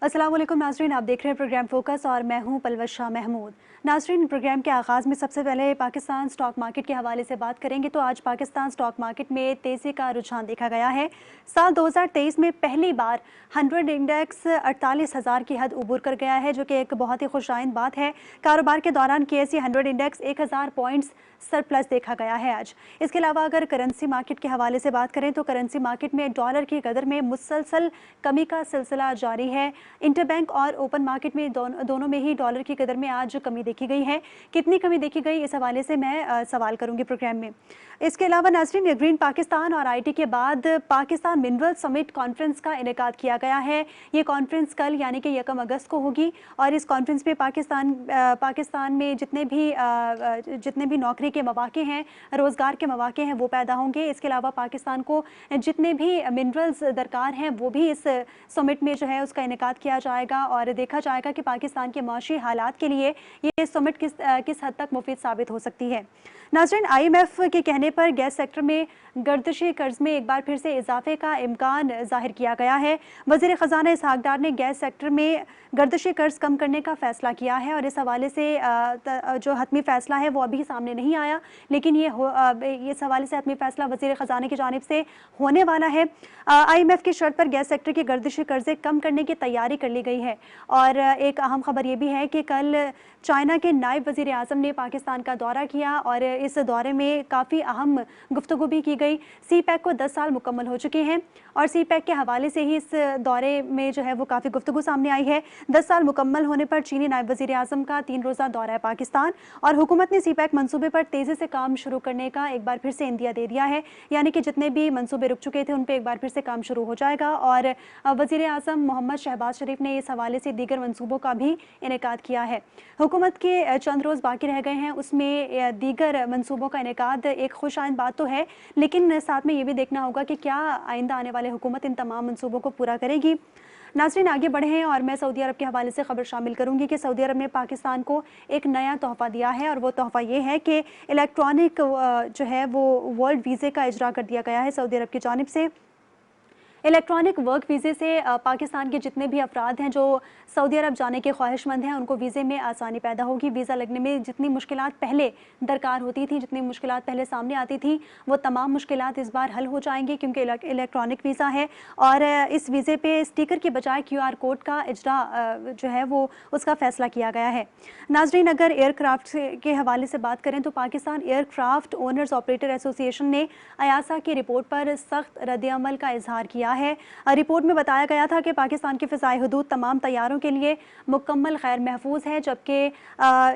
अस्सलाम वालेकुम नाज़रीन, आप देख रहे हैं प्रोग्राम फोकस और मैं हूं पलवशा महमूद। नाज़रीन, प्रोग्राम के आगाज़ में सबसे पहले पाकिस्तान स्टॉक मार्केट के हवाले से बात करेंगे तो आज पाकिस्तान स्टॉक मार्केट में तेज़ी का रुझान देखा गया है। साल 2023 में पहली बार 100 इंडेक्स 48,000 की हद उबूर कर गया है, जो कि एक बहुत ही खुशाइंद बात है। कारोबार के दौरान KSE 100 इंडेक्स 1000 पॉइंट्स सरप्लस देखा गया है आज। इसके अलावा अगर करेंसी मार्केट के हवाले से बात करें तो करेंसी मार्केट में डॉलर की कदर में मुसलसल कमी का सिलसिला जारी है। इंटरबैंक और ओपन मार्केट में दोनों में ही डॉलर की कदर में आज कमी देखी गई है। कितनी कमी देखी गई, इस हवाले से मैं सवाल करूंगी प्रोग्राम में। इसके अलावा नाज़रीन, ग्रीन पाकिस्तान और IT के बाद पाकिस्तान मिनरल समिट कॉन्फ्रेंस का इनेकाद किया गया है। ये कॉन्फ्रेंस कल यानी कि 1 अगस्त को होगी और इस कॉन्फ्रेंस में पाकिस्तान में जितने भी नौकरी के मौके हैं, रोज़गार के मौके हैं, वो पैदा होंगे। इसके अलावा पाकिस्तान को जितने भी मिनरल्स दरकार हैं वो भी इस समिट में जो है उसका इनेकाद किया जाएगा और देखा जाएगा कि पाकिस्तान के माशी हालात के लिए ये समिट किस हद तक मुफीद साबित हो सकती है। नाज़रीन, IMF के कहने पर गैस सेक्टर में गर्दिशी कर्ज में एक बार फिर से इजाफे का इम्कान जाहिर किया गया है। वज़ीर ख़जाना इसहाक डार ने गैस सेक्टर में गर्दिशी कर्ज कम करने का फ़ैसला किया है और इस हवाले से जो हतमी फ़ैसला है वो अभी सामने नहीं आया, लेकिन इस हवाले से हतमी फ़ैसला वज़ीर ख़जाना की जानिब से होने वाला है। IMF की शर्त पर गैस सेक्टर के गर्दिशी कर्जे कम करने की तैयारी कर ली गई है। और एक अहम खबर ये भी है कि कल चाइना के नायब वज़ीर आज़म ने पाकिस्तान का दौरा किया और इस दौरे में काफ़ी अहम गुफ्तगू भी की गई। CPEC को 10 साल मुकम्मल हो चुके हैं और CPEC के हवाले से ही इस दौरे में जो है वो काफ़ी गुफ्तगू सामने आई है। 10 साल मुकम्मल होने पर चीनी नायब वज़ीर आज़म का 3 रोज़ा दौरा है पाकिस्तान और हुकूमत ने CPEC मनसूबे पर तेज़ी से काम शुरू करने का एक बार फिर से इंदिया दे दिया है, यानी कि जितने भी मनसूबे रुक चुके थे उन पर एक बार फिर से काम शुरू हो जाएगा। और वज़ीर आज़म मोहम्मद शहबाज शरीफ ने इस हवाले से दीगर मनसूबों का भी इनेकाद किया है। हुकूमत के चंद रोज़ बाकी रह गए हैं, उसमें दीगर मनसूबों का इनेकाद एक खुशाइंद बात तो है, लेकिन साथ में ये भी देखना होगा कि क्या आइंदा आने वाले हुकूमत इन तमाम मनसूबों को पूरा करेगी। नाज़रीन, आगे बढ़े हैं और मैं सऊदी अरब के हवाले से खबर शामिल करूंगी कि सऊदी अरब ने पाकिस्तान को एक नया तोहफ़ा दिया है और वो तोहफ़ा ये है कि इलेक्ट्रॉनिक जो है वो वर्ल्ड वीज़े का इजरा कर दिया गया है सऊदी अरब की जानिब से। इलेक्ट्रॉनिक वर्क वीज़े से पाकिस्तान के जितने भी अफराद हैं जो सऊदी अरब जाने के ख्वाहिशमंद हैं उनको वीज़े में आसानी पैदा होगी। वीज़ा लगने में जितनी मुश्किलात पहले दरकार होती थी, जितनी मुश्किलात पहले सामने आती थी, वो तमाम मुश्किलात इस बार हल हो जाएंगी क्योंकि इलेक्ट्रॉनिक वीज़ा है और इस वीज़े पे स्टिकर के बजाय QR कोड का इजरा जो है वो उसका फ़ैसला किया गया है। नाज़रीन, अगर एयरक्राफ्ट के हवाले से बात करें तो Pakistan aircraft owners operator association ने अयासा की रिपोर्ट पर सख्त रद्द-ए-अमल का इजहार किया है। रिपोर्ट में बताया गया था कि पाकिस्तान की फ़िज़ाई हदूद तमाम तैयारों के लिए मुकम्मल खैर महफूज है, जबकि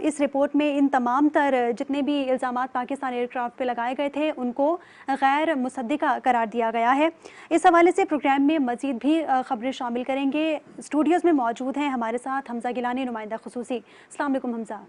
इस रिपोर्ट में इन तमाम तर जितने भी इल्ज़ामात पाकिस्तान एयरक्राफ्ट पे लगाए गए थे उनको गैर मुसद्दिका करार दिया गया है। इस हवाले से प्रोग्राम में मज़ीद भी खबरें शामिल करेंगे। स्टूडियोज़ में मौजूद हैं हमारे साथ हमज़ा गिलानी, नुमाइंदा ख़ुसूसी। अस्सलाम वालेकुम हमज़ा।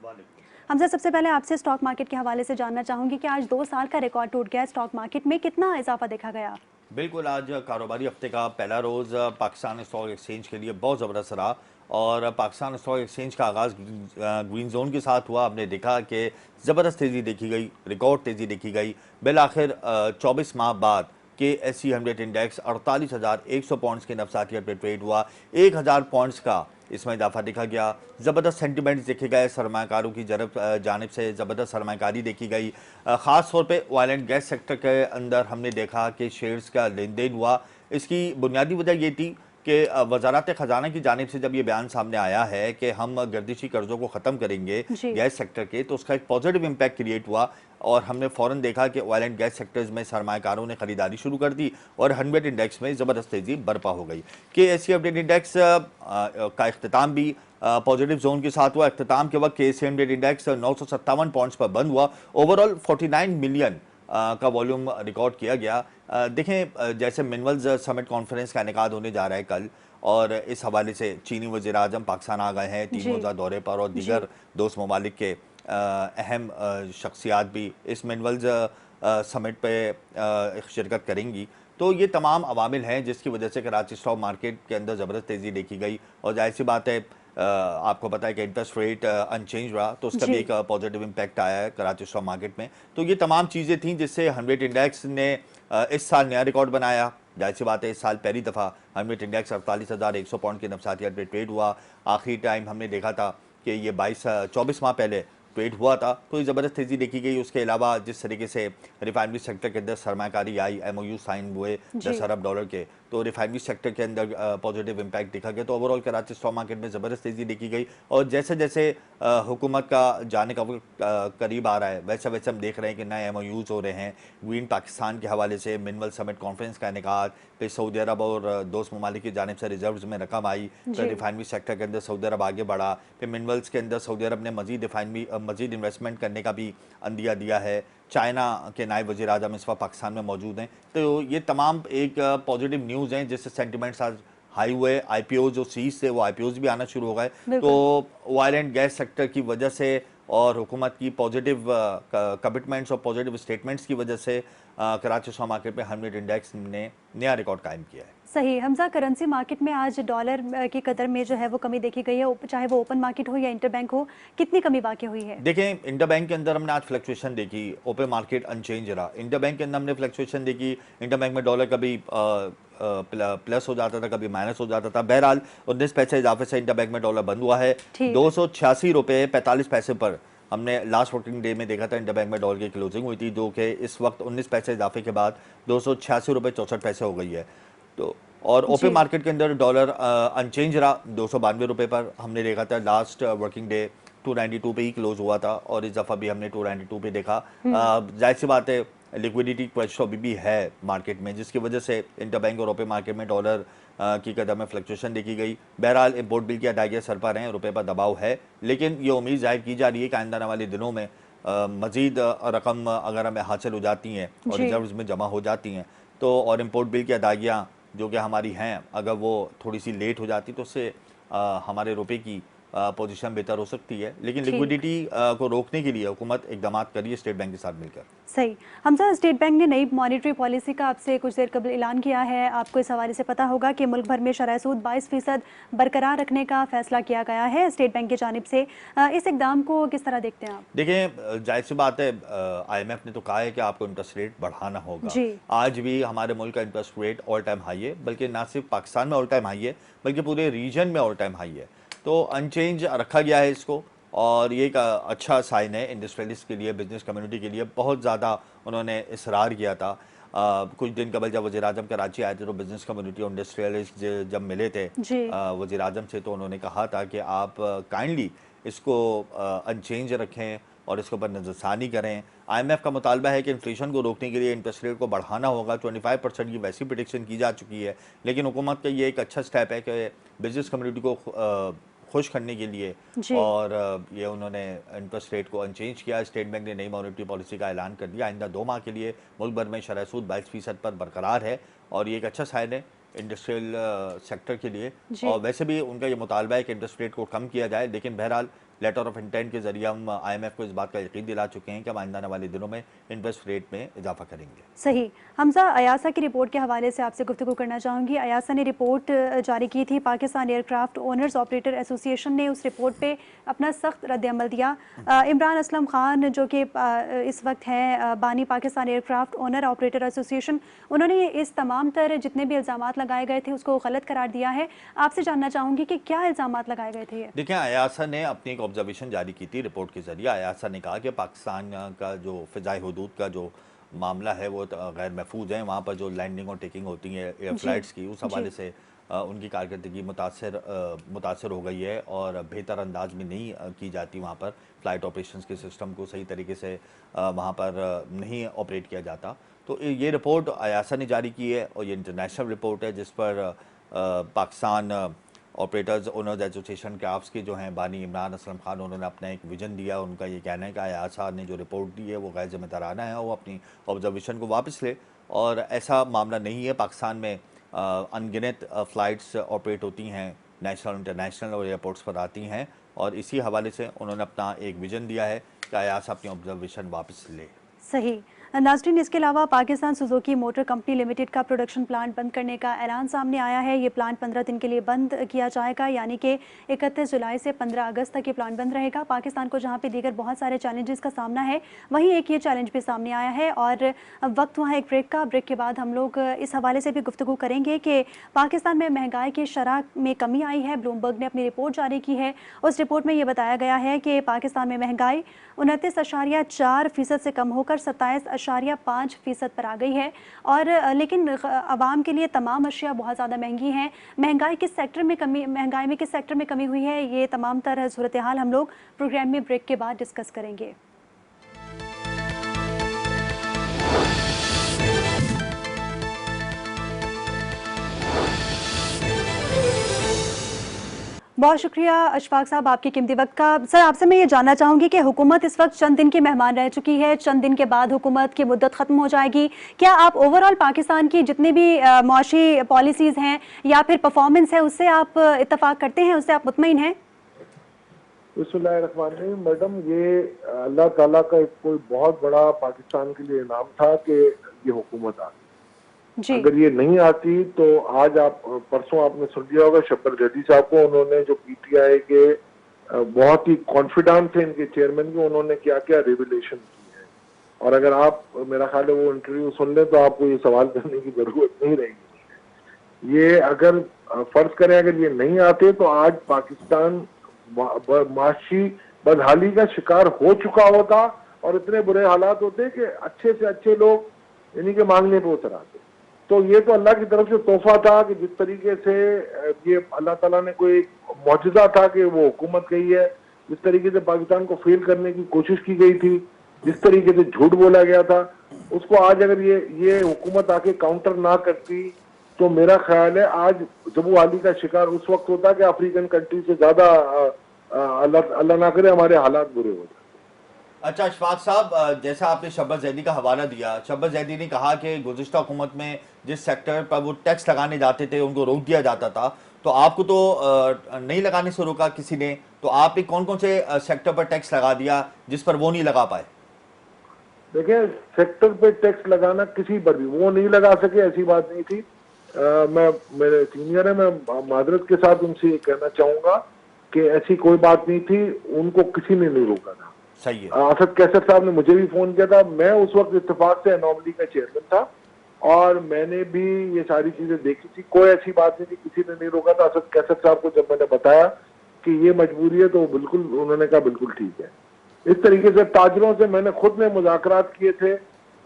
हमज़ा, सबसे पहले आपसे स्टॉक मार्केट के हवाले से जानना चाहूँगी कि आज 2 साल का रिकॉर्ड टूट गया स्टॉक मार्केट में, कितना इजाफा देखा गया? बिल्कुल, आज कारोबारी हफ्ते का पहला रोज़ पाकिस्तान स्टॉक एक्सचेंज के लिए बहुत ज़बरदस्त रहा और पाकिस्तान स्टॉक एक्सचेंज का आगाज़ ग्रीन जोन के साथ हुआ। हमने देखा कि ज़बरदस्त तेज़ी देखी गई, रिकॉर्ड तेज़ी देखी गई। बिलाखिर 24 माह बाद KSE 100 इंडेक्स 48,100 पॉइंट्स के नफसातियत पर ट्रेड हुआ। 1000 पॉइंट्स का इसमें इजाफा देखा गया। ज़बरदस्त सेंटिमेंट्स देखे गए, सरमाकारों की जानिब से ज़बरदस्त सरमाकारी देखी गई। ख़ास तौर पे ऑयल एंड गैस सेक्टर के अंदर हमने देखा कि शेयर्स का लेन देन हुआ। इसकी बुनियादी वजह ये थी कि वज़ारत ख़जाना की जानिब से जब ये बयान सामने आया है कि हम गर्दिशी कर्ज़ों को ख़त्म करेंगे गैस सेक्टर के, तो उसका एक पॉजिटिव इम्पैक्ट क्रिएट हुआ और हमने फ़ौरन देखा कि ऑयल एंड गैस सेक्टर्स में सरमाकारों ने ख़रीदारी शुरू कर दी और 100 इंडेक्स में ज़बरदस्त तेज़ी बर्पा हो गई। KSE 100 इंडेक्स का इख्तिताम भी पॉजिटिव जोन के साथ हुआ। इख्तिताम के वक्त KSE 100 इंडेक्स 957 पॉइंट्स पर बंद हुआ। ओवरऑल 49 मिलियन का वॉल्यूम रिकॉर्ड किया गया। देखें, जैसे मिनरल्स समिट कॉन्फ्रेंस का इनेकाद होने जा रहा है कल और इस हवाले से चीनी वज़ीर आज़म पाकिस्तान आ गए हैं 3 रोज़ा दौरे पर और दीगर दोस्त ममालिक के अहम शख्सियात भी इस मिनरल्स समिट पे शिरकत करेंगी। तो ये तमाम अवामिल हैं जिसकी वजह से कराची स्टॉक मार्केट के अंदर ज़बरदस्त तेज़ी देखी गई और जाहिर सी बात है आपको पता है कि इंटरेस्ट रेट अनचेंज रहा तो उसका भी एक पॉजिटिव इम्पैक्ट आया है कराची स्टॉक मार्केट में। तो ये तमाम चीज़ें थी जिससे 100 इंडेक्स ने इस साल नया रिकॉर्ड बनाया। जाहिर सी बात है इस साल पहली दफ़ा हमें इंडेक्स 48,100 पॉइंट के नफसातियात पे ट्रेड हुआ। आखिरी टाइम हमने देखा था कि ये 24 माह पहले ट्रेड हुआ था, तो ज़बरदस्त तेज़ी देखी गई। उसके अलावा जिस तरीके से रिफाइनरी सेक्टर के अंदर सरमाकारी आई, MOU साइन हुए 10 अरब डॉलर के, तो रिफाइनरी सेक्टर के अंदर पॉजिटिव इम्पैक्ट देखा गया। तो ओवरऑल कराची स्टॉक मार्केट में ज़बरदस्त तेज़ी देखी गई। और जैसे जैसे हुकूमत का जाने का वक्त करीब आ रहा है, वैसे वैसे हम देख रहे हैं कि नए MOUs हो रहे हैं। ग्रीन पाकिस्तान के हवाले से मिनरल समिट कॉन्फ्रेंस का इनेकाद, फिर सऊदी अरब और दोस्त ममालिक की जानिब से रिजर्व्स में रकम आई, फिर रिफाइनरी सेक्टर के अंदर सऊदी अरब आगे बढ़ा, फिर मिनरल्स के अंदर सऊदी अरब ने मजीद इन्वेस्टमेंट करने का भी अंदिया दिया है। चाइना के नायब वज़ीर आज़म इस वक्त पाकिस्तान में मौजूद हैं। तो ये तमाम एक पॉजिटिव न्यूज़ हैं जिससे सेंटिमेंट्स आज हाई हुए। IPOs जो सीज थे वो IPOs भी आना शुरू हो गए। तो ऑयल एंड गैस सेक्टर की वजह से और हुकूमत की पॉजिटिव कमिटमेंट्स और पॉजिटिव स्टेटमेंट्स की वजह से कराची स्टॉक मार्केट में 100 इंडेक्स ने नया रिकॉर्ड कायम किया है। सही। हमजा, करेंसी मार्केट में आज डॉलर की कदर में जो है वो कमी देखी गई है, चाहे वो ओपन मार्केट हो या इंटरबैंक हो, कितनी कमी वाक़ई हुई है? देखें, इंटरबैंक के अंदर हमने आज फ्लक्चुएशन देखी, ओपन मार्केट अनचेंज रहा। इंटरबैंक के अंदर हमने फ्लक्चुएशन देखी, इंटरबैंक में डॉलर कभी प्लस हो जाता था, कभी माइनस हो जाता था। बहरहाल 19 पैसे इजाफे से इंटरबैंक में डॉलर बंद हुआ है। 286 रुपये 45 पैसे पर हमने लास्ट वर्किंग डे में देखा था इंटरबैंक में डॉलर की क्लोजिंग हुई थी, जो कि इस वक्त 19 पैसे इजाफे के बाद 286 रुपये 64 पैसे हो गई है। तो और ओपन मार्केट के अंदर डॉलर अनचेंज रहा, 292 रुपये पर हमने देखा था। लास्ट वर्किंग डे 292 पे ही क्लोज हुआ था और इस दफ़ा भी हमने 292 पे देखा। जाहिर सी बात है लिक्विडिटी क्वेश्चन अभी भी है मार्केट में, जिसकी वजह से इंटरबैंक और ओपन मार्केट में डॉलर की कदर में फ्लक्चुएशन देखी गई। बहरहाल इम्पोर्ट बिल की अदायगी सर पर हैं, रुपये पर दबाव है, लेकिन ये उम्मीद जाहिर की जा रही है कि आइंदा आने वाले दिनों में मजीद रकम अगर हमें हासिल हो जाती हैं और रिजर्व्स में जमा हो जाती हैं तो, और इम्पोर्ट बिल की अदायगियाँ जो कि हमारी हैं, अगर वो थोड़ी सी लेट हो जाती तो उससे हमारे रुपए की पोजीशन बेहतर हो सकती है। लेकिन लिक्विडिटी को रोकने के लिए हुकूमत इकदाम करिए स्टेट बैंक के साथ मिलकर। सही। हमजा, स्टेट बैंक ने नई मॉनेटरी पॉलिसी का आपसे कुछ देर कबल ऐलान किया है। आपको इस हवाले से पता होगा कि मुल्क भर में शरह सूद 22% बरकरार रखने का फैसला किया गया है स्टेट बैंक की जानिब से। इस इकदाम को किस तरह देखते हैं आप? देखें, जाहिर सी बात है IMF ने तो कहा है कि आपको इंटरेस्ट रेट बढ़ाना होगा। आज भी हमारे मुल्क का interest rate all time high है, बल्कि ना सिर्फ पाकिस्तान में ऑल टाइम हाई है बल्कि पूरे रीजन में ऑल टाइम हाई है। तो अनचेंज रखा गया है इसको, और ये एक अच्छा साइन है इंडस्ट्रियलिस्ट के लिए, बिजनेस कम्युनिटी के लिए। बहुत ज़्यादा उन्होंने इसरार किया था। कुछ दिन कबल जब वज़ीर आज़म कराची आए थे तो बिजनेस कम्युनिटी और इंडस्ट्रियलिस्ट जब मिले थे वज़ीर आज़म से, तो उन्होंने कहा था कि आप काइंडली इसको अनचेंज रखें और इसके ऊपर नज़रसानी करें। IMF का मुतालबा है कि इन्फ्लेशन को रोकने के लिए इंटरेस्ट रेट को बढ़ाना होगा। 25% की वैसी प्रेडिक्शन की जा चुकी है, लेकिन हुकूमत का ये एक अच्छा स्टेप है कि बिजनेस कम्युनिटी को खुश करने के लिए, और ये उन्होंने इंटरेस्ट रेट को अनचेंज किया। स्टेट बैंक ने नई मॉनेटरी पॉलिसी का ऐलान कर दिया। आइंदा 2 माह के लिए मुल्क भर में शरह सूद 22% पर बरकरार है, और ये एक अच्छा साइन है इंडस्ट्रियल सेक्टर के लिए। और वैसे भी उनका ये मुतालबा है कि इंटरेस्ट रेट को कम किया जाए, लेकिन बहरहाल लेटर ऑफ इंटेंट के जरिए हम IMF को इस बात का यकीन दिला चुके हैं कि हम आइंदा आने वाले दिनों में इंटरेस्ट रेट में इजाफा करेंगे। सही। हमजा, अयासा की रिपोर्ट के हवाले से आपसे गुफ्तगू करना चाहूँगी। अयासा ने रिपोर्ट जारी की थी, Pakistan aircraft owners operator association ने उस रिपोर्ट पे अपना सख्त रद्द-ए-अमल दिया। इमरान असलम खान जो कि इस वक्त हैं बानी Pakistan aircraft owner operator association, उन्होंने इस तमाम तर जितने भी इल्ज़ामात लगाए गए थे उसको गलत करार दिया है। आपसे जानना चाहूँगी कि क्या इल्ज़ामात लगाए गए थे? देखिए, अयासा ने अपनी एक ऑब्जर्वेशन जारी की थी रिपोर्ट के जरिए। अयासा ने कहा कि पाकिस्तान का जो फ़िज़ाई हुदूद का जो मामला है वो गैर महफूज है। वहाँ पर जो लैंडिंग और टेकिंग होती है एयर फ्लाइट्स की, उस हवाले से उनकी कारकर्दगी मुतासर हो गई है और बेहतर अंदाज में नहीं की जाती। वहाँ पर फ़्लाइट ऑपरेशंस के सिस्टम को सही तरीके से वहाँ पर नहीं ऑपरेट किया जाता। तो ये रिपोर्ट अयासा ने जारी की है, और ये इंटरनेशनल रिपोर्ट है जिस पर Pakistan operators owners association crafts के जो हैं बानी इमरान असलम खान, उन्होंने अपना एक विजन दिया। उनका ये कहना है कि अयासा ने जो रिपोर्ट दी है वो गैर ज़िम्मेदाराना है, वो अपनी ऑब्जर्वेशन को वापस ले, और ऐसा मामला नहीं है। पाकिस्तान में अनगिनत फ़्लाइट्स ऑपरेट होती हैं, नेशनल इंटरनेशनल और एयरपोर्ट्स पर आती हैं, और इसी हवाले से उन्होंने अपना एक विजन दिया है कि अयासा अपनी ऑब्जर्वेशन वापस ले। सही। नाज़रीन, इसके अलावा Pakistan Suzuki motor company limited का प्रोडक्शन प्लांट बंद करने का ऐलान सामने आया है। ये प्लांट 15 दिन के लिए बंद किया जाएगा, यानी कि 31 जुलाई से 15 अगस्त तक ये प्लांट बंद रहेगा। पाकिस्तान को जहां पे दीगर बहुत सारे चैलेंजेस का सामना है, वहीं एक ये चैलेंज भी सामने आया है। और वक्त वहाँ एक ब्रेक का, ब्रेक के बाद हम लोग इस हवाले से भी गुफ्तगू करेंगे कि पाकिस्तान में महंगाई की शरह में कमी आई है। ब्लूमबर्ग ने अपनी रिपोर्ट जारी की है। उस रिपोर्ट में ये बताया गया है कि पाकिस्तान में महंगाई 29.4% से कम होकर 27.5% पर आ गई है। और लेकिन आवाम के लिए तमाम अशिया बहुत ज़्यादा महंगी हैं। महंगाई में किस सेक्टर में कमी हुई है, ये तमाम तरह सूरत हाल हम लोग प्रोग्राम में ब्रेक के बाद डिस्कस करेंगे। बहुत शुक्रिया अशफाक साहब आपके कीमती वक्त का। सर, आपसे मैं ये जानना चाहूँगी कि हुकूमत इस वक्त चंद दिन की मेहमान रह चुकी है, चंद दिन के बाद हुकूमत की मुद्दत ख़त्म हो जाएगी। क्या आप ओवरऑल पाकिस्तान की जितनी भी मुआशी पॉलिसीज़ हैं या फिर परफॉर्मेंस है, उससे आप इत्तफाक करते हैं, उससे आप मुतमईन हैं? बिस्मिल्लाहिर्रहमानिर्रहीम। मैडम, ये अल्लाह ताला का एक कोई बहुत बड़ा पाकिस्तान के लिए इनाम था कि ये हुकूमत आ गई। अगर ये नहीं आती तो आज आप परसों आपने सुन लिया होगा शब्बर जदी साहब को, उन्होंने जो पीटीआई के बहुत ही कॉन्फिडेंट थे इनके चेयरमैन के, उन्होंने क्या क्या रिविलेशन की है। और अगर आप मेरा ख्याल है वो इंटरव्यू सुन लें तो आपको ये सवाल करने की जरूरत नहीं रहेगी। ये अगर फर्ज करें अगर ये नहीं आते तो आज पाकिस्तान माशी बदहाली का शिकार हो चुका होता और इतने बुरे हालात होते कि अच्छे से अच्छे लोग इन्हीं के मांगने पे उतर आते। तो ये तो अल्लाह की तरफ से तोहफा था कि जिस तरीके से ये अल्लाह ताला ने कोई मौजूदा था कि वो हुकूमत गई है, जिस तरीके से पाकिस्तान को फेल करने की कोशिश की गई थी, जिस तरीके से झूठ बोला गया था, उसको आज अगर ये हुकूमत आके काउंटर ना करती तो मेरा ख्याल है आज जम्मू वाली का शिकार उस वक्त होता कि अफ्रीकन कंट्री से ज्यादा अल्लाह ना करे हमारे हालात बुरे हो जाते। अच्छा अशफाक साहब, जैसा आपने शब्बर जैदी का हवाला दिया, शब्बर जैदी ने कहा कि गुज़िश्ता हुकूमत में जिस सेक्टर पर वो टैक्स लगाने जाते थे उनको रोक दिया जाता था, तो आपको तो नहीं लगाने से रोका किसी ने, तो आपने कौन कौन से सेक्टर पर टैक्स लगा दिया जिस पर वो नहीं लगा पाए? देखिए, सेक्टर पे टैक्स लगाना किसी पर भी वो नहीं लगा सके, ऐसी बात नहीं थी। मैं मेरे सीनियर है, मैं मादरत के साथ उनसे ये कहना चाहूंगा कि ऐसी कोई बात नहीं थी, उनको किसी ने नहीं रोका था। सही है। असद कैसर साहब ने मुझे भी फोन किया था, मैं उस वक्त इत्तेफाक से एनॉमली का चेयरमैन था और मैंने भी ये सारी चीजें देखी थी, कोई ऐसी बात नहीं थी, किसी ने नहीं रोका था। असद कैसर साहब को जब मैंने बताया कि ये मजबूरी है तो बिल्कुल उन्होंने कहा बिल्कुल ठीक है। इस तरीके से ताजरों से मैंने खुद ने मुज़ाकरात किए थे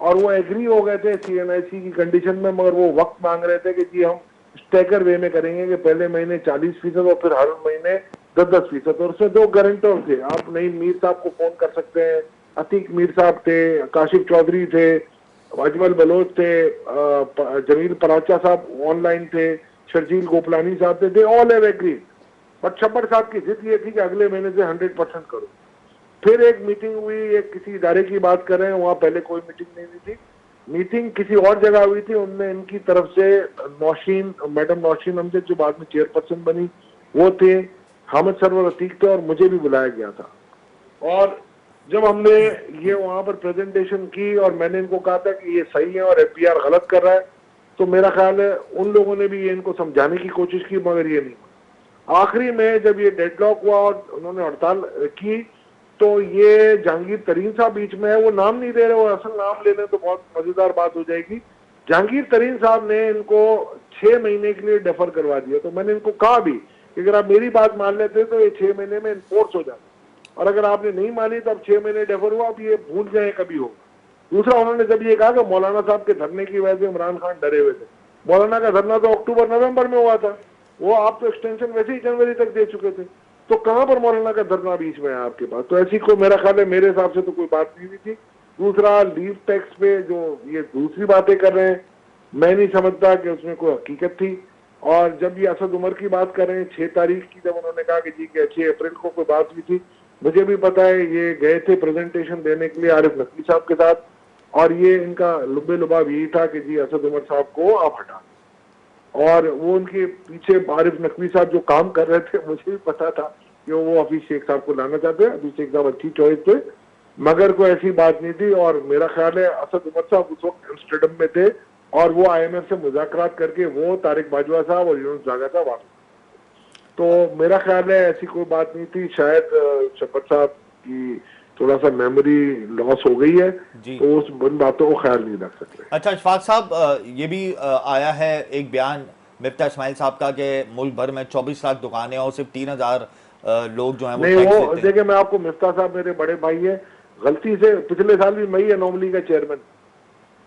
और वो एग्री हो गए थे CNIC की कंडीशन में, मगर वो वक्त मांग रहे थे कि जी हम स्टेकर वे में करेंगे कि पहले महीने 40% और फिर हर महीने 10-10%। और उसमें 2 गारंटर थे, आप नईम मीर साहब को फोन कर सकते हैं, अतीक मीर साहब थे, काशिफ चौधरी थे, अजमल बलोच थे, जमील पराचा साहब ऑनलाइन थे, शर्जील गोपलानी साहब थे, they all have agreed. But Shabbar साहब की जिद ये थी कि अगले महीने से 100% करो। फिर एक मीटिंग हुई, एक किसी इदारे की बात कर रहे हैं, वहां पहले कोई मीटिंग नहीं हुई थी, मीटिंग किसी और जगह हुई थी। उनने इनकी तरफ से नौशीन, मैडम नौशीन अमजद जो बाद में चेयरपर्सन बनी वो थे, हामिद सरवर अतीक थे और मुझे भी बुलाया गया था। और जब हमने ये वहां पर प्रेजेंटेशन की और मैंने इनको कहा था कि ये सही है और FPR गलत कर रहा है, तो मेरा ख्याल है उन लोगों ने भी ये इनको समझाने की कोशिश की, मगर ये नहीं हुआ। आखिरी में जब ये डेडलॉक हुआ और उन्होंने हड़ताल की तो ये जहांगीर तरीन साहब बीच में है, वो नाम नहीं दे रहे, वो असल नाम ले लें तो बहुत मजेदार बात हो जाएगी। जहांगीर तरीन साहब ने इनको 6 महीने के लिए डेफर करवा दिया। तो मैंने इनको कहा भी कि अगर आप मेरी बात मान लेते तो ये 6 महीने में इन्फोर्स हो जाता, और अगर आपने नहीं मानी तो अब 6 महीने डेफर हुआ, अब ये भूल जाए कभी होगा। दूसरा, उन्होंने जब ये कहा कि मौलाना साहब के धरने की वजह से इमरान खान डरे हुए थे, मौलाना का धरना तो अक्टूबर-नवंबर में हुआ था, वो आप तो एक्सटेंशन वैसे ही जनवरी तक दे चुके थे, तो कहां पर मौलाना का धरना बीच में है आपके पास? तो ऐसी कोई मेरा ख्याल है मेरे हिसाब से तो कोई बात नहीं हुई थी। दूसरा, लीव टैक्स पे जो ये दूसरी बातें कर रहे हैं, मैं नहीं समझता कि उसमें कोई हकीकत थी। और जब ये असद उमर की बात कर रहे हैं 6 तारीख की, जब उन्होंने कहा कि जी के 6 अप्रैल को कोई बात हुई थी, मुझे भी पता है, ये गए थे प्रेजेंटेशन देने के लिए आरिफ नकवी साहब के साथ, और ये इनका लुबे लुबाब यही था कि जी असद उमर साहब को आप हटा, और वो उनके पीछे आरिफ नकवी साहब जो काम कर रहे थे, मुझे भी पता था कि वो हफीज शेख साहब को लाना चाहते हैं। हफीज शेख साहब अच्छी चॉइस थे, मगर कोई ऐसी बात नहीं थी। और मेरा ख्याल है असद उमर साहब उस वक्त एम्स्टर्डम में थे और वो IMF से मुज़ाकरात करके वो तारिक बाजवा साहब और यूनुस जागा साहब वापस। तो मेरा ख्याल है ऐसी कोई बात नहीं थी। शायद शफकत साहब की थोड़ा सा मेमोरी लॉस हो गई है, तो उस उन बातों को ख्याल नहीं रख सकते। अच्छा अशफाक साहब, ये भी आया है एक बयान मिफ्ता इस्माइल साहब का कि मुल्क भर में 24 लाख दुकानें और सिर्फ 3000 लोग जो हैं वो नहीं, टैक्स वो देते हैं। देखिए, मैं आपको, मिफ्ता साहब मेरे बड़े भाई है, गलती से पिछले साल भी मैं ही अनोमली का चेयरमैन,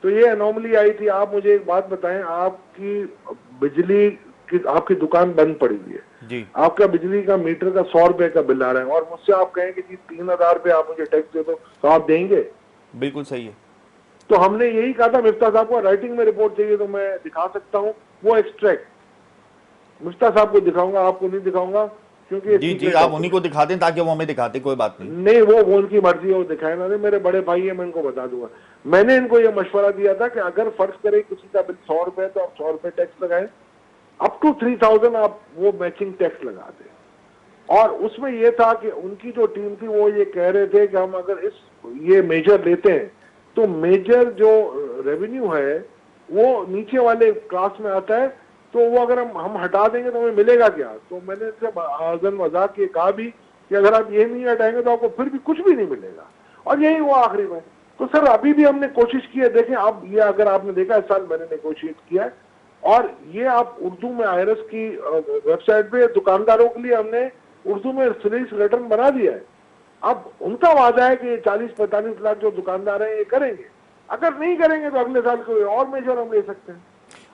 तो ये अनोमली आई थी। आप मुझे एक बात बताएं, आपकी बिजली की आपकी दुकान बंद पड़ी हुई है जी, आपका बिजली का मीटर का 100 रुपए का बिल आ रहा है और मुझसे आप कहें कि जी 3000 रुपए आप मुझे टैक्स दे दो, तो आप देंगे? बिल्कुल सही है। तो हमने यही कहा था मिफ्ता साहब को, राइटिंग में रिपोर्ट चाहिए तो मैं दिखा सकता हूँ, वो एक्सट्रैक्ट मिफ्ता साहब को दिखाऊंगा, आपको नहीं दिखाऊंगा, क्योंकि जी आप उन्हीं को दिखा दें ताकि वो हमें दिखाते, कोई बात नहीं। नहीं, वो उनकी मर्जी है, वो दिखाए ना। नहीं, मेरे बड़े भाई है, मैं इनको बता दूंगा। मैंने इनको ये मशवरा दिया था कि अगर फर्ज करें किसी का बिल 100 रुपए तो आप 100 रुपए टैक्स लगाएं, अप टू 3000 आप वो मैचिंग टैक्स लगा दें। और उसमें ये था कि उनकी जो टीम थी वो ये कह रहे थे कि हम अगर ये मेजर लेते हैं तो मेजर जो रेवेन्यू है वो नीचे वाले क्लास में आता है, तो वो अगर हम हटा देंगे तो हमें मिलेगा क्या? तो मैंने इनसे आज़न मजाक के कहा भी कि अगर आप ये नहीं हटाएंगे तो आपको फिर भी कुछ भी नहीं मिलेगा, और यही हुआ आखिरी में। तो सर अभी भी हमने कोशिश की है, देखें अब ये अगर आपने देखा इस साल मैंने नेगोशिएट किया है, और ये आप उर्दू में IRS की वेबसाइट पे दुकानदारों के लिए हमने उर्दू में सीरीज रिटर्न बना दिया है। अब उनका वादा है कि 40-45 लाख जो दुकानदार हैं ये करेंगे, अगर नहीं करेंगे तो अगले साल कोई और मेजर हम ले सकते हैं।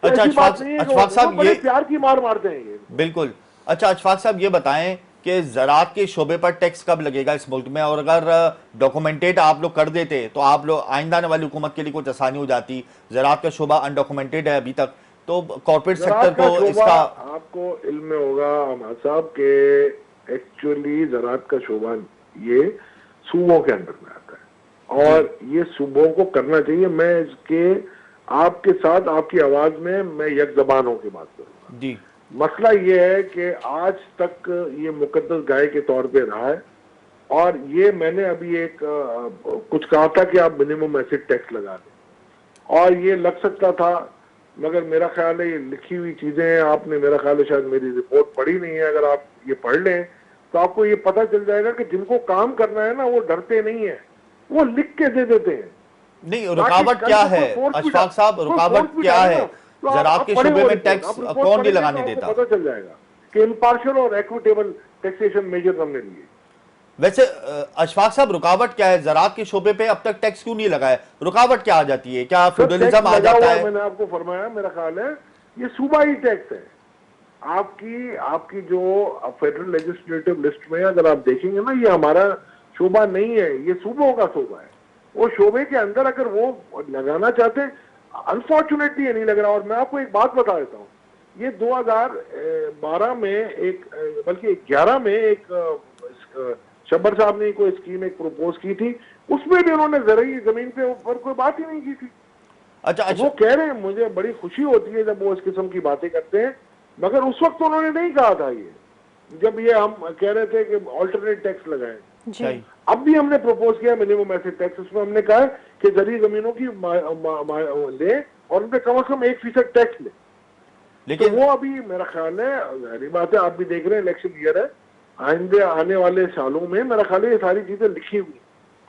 अच्छा अशफाक साहब, ये प्यार की मार मारते हैं ये। बिल्कुल। अच्छा अशफाक साहब, ये बताएं कि ज़राअत के शोबे पर टैक्स कब लगेगा इस मुल्क में, और अगर डॉक्यूमेंटेड आप लोग कर देते तो आप लोग आइंदा आने वाली हुकूमत के लिए कुछ आसानी हो जाती। ज़राअत का शोबा अनडॉक्यूमेंटेड है अभी तक, तो कॉर्पोरेट सेक्टर को इसका आपको इल्म में होगा अहमद साहब के एक्चुअली ज़राअत का शोबा ये सूबों के अंदर में आता है और ये सूबों को करना चाहिए। मैं इसके आपके साथ आपकी आवाज में मैं एक जबान होकर बात करूंगा जी। मसला ये है कि आज तक ये मुकद्दस गाय के तौर पे रहा है, और ये मैंने अभी एक कुछ कहा था कि आप मिनिमम एसेट टैक्स लगा दें, और ये लग सकता था, मगर मेरा ख्याल है ये लिखी हुई चीजें हैं, आपने मेरा ख्याल है शायद मेरी रिपोर्ट पढ़ी नहीं है। अगर आप ये पढ़ लें तो आपको ये पता चल जाएगा कि जिनको काम करना है ना वो डरते नहीं है, वो लिख के दे देते हैं। नहीं, रुकावट क्या है अशफाक साहब, रुकावट क्या है? ज़राअत के शोबे में टैक्स कौन नहीं लगाने देता? पता चल जाएगा कि इम्पार्शियल और इक्विटेबल टैक्सेशन मेजर्स हमने लिए। वैसे अशफाक साहब, रुकावट क्या है? ज़राअत के शोबे पे अब तक टैक्स क्यों नहीं लगाया? रुकावट क्या आ जाती है? क्या फ्यूडलिज्म आ जाता है? मैंने आपको फरमाया, मेरा ख्याल है ये सूबाई टैक्स है। आपकी जो फेडरल लेजिस्लेटिव लिस्ट में अगर आप देखेंगे ना, ये हमारा शोबा नहीं है, ये सूबों का शोबा है। वो शोबे के अंदर अगर वो लगाना चाहते, अनफॉर्चुनेटली ये नहीं लग रहा। और मैं आपको एक बात बता देता हूँ, ये 2012 में एक, बल्कि 11 में एक शब्बर साहब ने कोई स्कीम एक प्रपोज की थी, उसमें भी उन्होंने ज़रूरी जमीन पे ऊपर कोई बात ही नहीं की थी। अच्छा, वो कह रहे हैं, मुझे बड़ी खुशी होती है जब वो इस किस्म की बातें करते हैं, मगर उस वक्त उन्होंने नहीं कहा था ये, जब ये हम कह रहे थे कि ऑल्टरनेट टैक्स लगाएं। जी। अब भी हमने प्रपोज किया मिनिमम एसेट टैक्स, उसमें हमने कहा कि जरी जमीनों की ले और उन पे कम से कम 1% टैक्स ले। लेकिन तो वो अभी मेरा ख्याल है, जाहिर बात है आप भी देख रहे हैं इलेक्शन ईयर है, आइंदे आने वाले सालों में मेरा ख्याल है ये सारी चीजें लिखी हुई,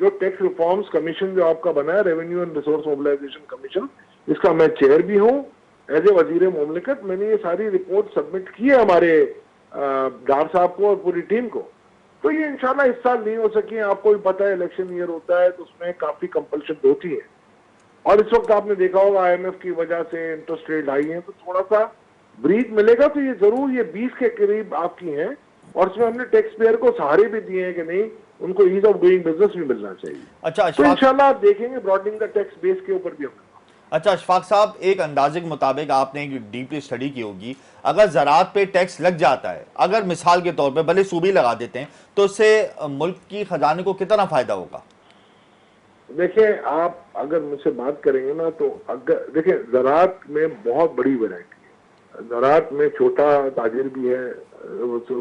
जो टैक्स रिफॉर्म्स कमीशन जो आपका बना है, revenue and resource mobilisation commission, इसका मैं चेयर भी हूँ एज ए वजीर मुमलिकत। मैंने ये सारी रिपोर्ट सबमिट की है हमारे डार साहब को और पूरी टीम को। तो ये इंशाल्लाह इस साल नहीं हो सकी। आपको भी पता है इलेक्शन ईयर होता है तो उसमें काफी कंपल्शन होती है, और इस वक्त आपने देखा होगा IMF की वजह से इंटरेस्ट रेट हाई है, तो थोड़ा सा ब्रीथ मिलेगा। तो ये जरूर ये 20 के करीब आपकी हैं, और इसमें हमने टैक्स पेयर को सहारे भी दिए हैं कि नहीं, उनको ईज ऑफ डूइंग बिजनेस भी मिलना चाहिए। अच्छा, तो इंशाल्लाह आप देखेंगे ब्रॉडनिंग द टैक्स बेस के ऊपर भी हम। अच्छा अशफाक साहब, एक अंदाजे के मुताबिक आपने एक डीपली स्टडी की होगी, अगर ज़राअत पे टैक्स लग जाता है, अगर मिसाल के तौर पे भले सूबे लगा देते हैं, तो इससे मुल्क की खजाने को कितना फायदा होगा? देखिए, आप अगर मुझसे बात करेंगे ना, तो अगर देखिए ज़राअत में बहुत बड़ी वैरायटी है। ज़राअत में छोटा ताजिर भी है,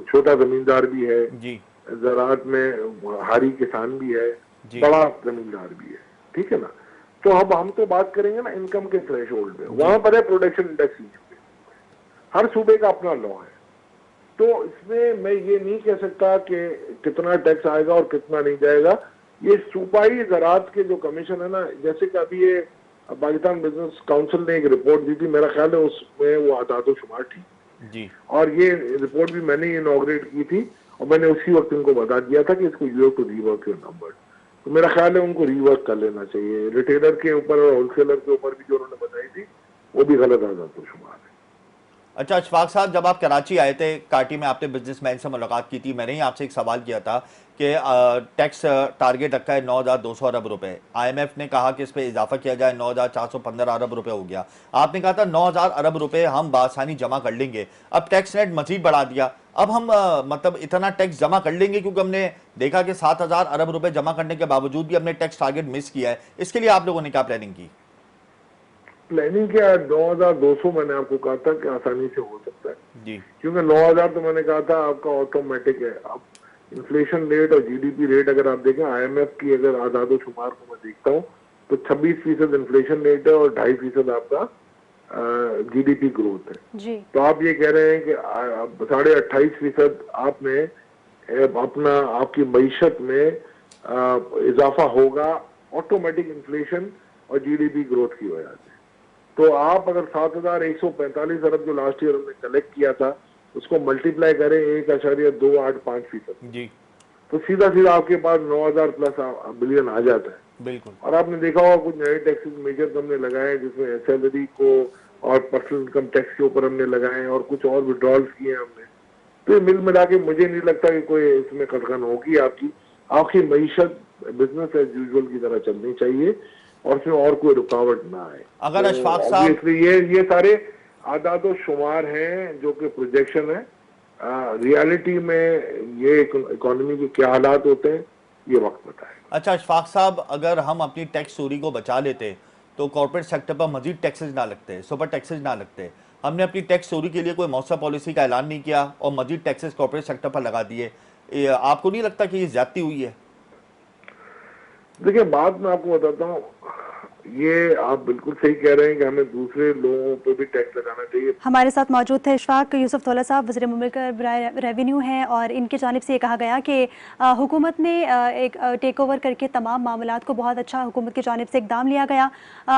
छोटा जमींदार भी है जी, ज़राअत में हारी किसान भी है, जी। बड़ा जमींदार भी है, ठीक है ना। तो अब हम तो बात करेंगे ना इनकम के थ्रेशोल्ड पे, वहां पर है प्रोडक्शन इंडेक्स, हर सूबे का अपना लॉ है। तो इसमें मैं ये नहीं कह सकता कि कितना टैक्स आएगा और कितना नहीं जाएगा। ये सूबाई ज़राअत के जो कमीशन है ना, जैसे कि अभी ये पाकिस्तान बिजनेस काउंसिल ने एक रिपोर्ट दी थी, मेरा ख्याल है उसमें वो आदाद शुमार थी जी। और ये रिपोर्ट भी मैंने इनॉग्रेट की थी और मैंने उसी वक्त इनको बता दिया था कि इसको you have to rework your number. तो मेरा ख्याल है उनको रीवर्क कर लेना चाहिए। रिटेलर के ऊपर और होलसेलर के ऊपर भी जो उन्होंने बताई थी वो भी गलत आदाद शुमार है। अच्छा अशफाक साहब, जब आप कराची आए थे, काटी में आपने बिजनेसमैन से मुलाकात की थी, मैंने ही आपसे एक सवाल किया था कि टैक्स टारगेट रखा है 9,200 अरब रुपए। आईएमएफ ने कहा कि इस पे इजाफा किया जाए, 9,415 अरब रुपए हो गया। आपने कहा था 9,000 अरब रुपए हम बासानी जमा कर लेंगे। अब टैक्स रेट मजीद बढ़ा दिया। अब हम मतलब इतना टैक्स जमा कर लेंगे, क्योंकि हमने देखा कि 7,000 अरब रुपए जमा करने के बावजूद भी हमने टैक्स टारगेट मिस किया है। इसके लिए आप लोगों ने क्या प्लानिंग की? प्लानिंग क्या है, 9,200 मैंने आपको कहा था कि आसानी से हो सकता है जी। क्योंकि 9,000 तो मैंने कहा था आपका ऑटोमेटिक है। अब इन्फ्लेशन रेट और जीडीपी रेट अगर आप देखें, आईएमएफ की अगर आदाद शुमार को मैं देखता हूँ तो 26% इन्फ्लेशन रेट है और 2.5% आपका जीडीपी ग्रोथ है जी। तो आप ये कह रहे हैं कि 28.5% आपने अपना आपकी मईशत में इजाफा होगा ऑटोमेटिक इन्फ्लेशन और जीडीपी ग्रोथ की वजह से। तो आप अगर 7,145 अरब जो लास्ट ईयर हमने कलेक्ट किया था उसको मल्टीप्लाई करें 1.285% जी। तो सीधा सीधा आपके पास 9,000 प्लस बिलियन आ जाता है। बिल्कुल। और आपने देखा होगा कुछ नए टैक्सेस मेजर हमने लगाए जिसमें सैलरी को और पर्सनल इनकम टैक्स के ऊपर हमने लगाए और कुछ और विड्रॉल्स किए हमने। तो ये मिल मिला के मुझे नहीं लगता कि कोई इसमें खटखन होगी। आपकी मईशत बिजनेस एज यूजुअल की तरह चलनी चाहिए और इसमें और कोई रुकावट ना आए। अगर अशफाक साहब, ऑब्वियसली ये सारे आदाद शुमार हैं जो कि प्रोजेक्शन है। रियलिटी में ये इकोनॉमी के क्या हालात होते हैं ये वक्त बताएगा। अच्छा अशफाक साहब, अगर हम अपनी टैक्स चोरी को बचा लेते तो कॉर्पोरेट सेक्टर पर मजीद टैक्सेस ना लगते, सुपर टैक्सेस ना लगते। हमने अपनी टैक्स चोरी के लिए कोई मौसम पॉलिसी का ऐलान नहीं किया और मजीद टैक्सेस कॉर्पोरेट सेक्टर पर लगा दिए। आपको नहीं लगता कि ये ज्यादती हुई है? देखिए बात मैं आपको बताता हूँ, ये आप बिल्कुल सही कह रहे हैं कि हमें दूसरे लोगों पे भी टैक्स लगाना चाहिए। हमारे साथ मौजूद थे इशफाक यूसुफ तौला साहब, वज़ीर मुमलिकत रेवेन्यू हैं और इनकी जानिब से ये कहा गया कि हुकूमत ने एक टेक ओवर करके तमाम मामलात को बहुत अच्छा हुकूमत की जानिब से इकदाम लिया गया।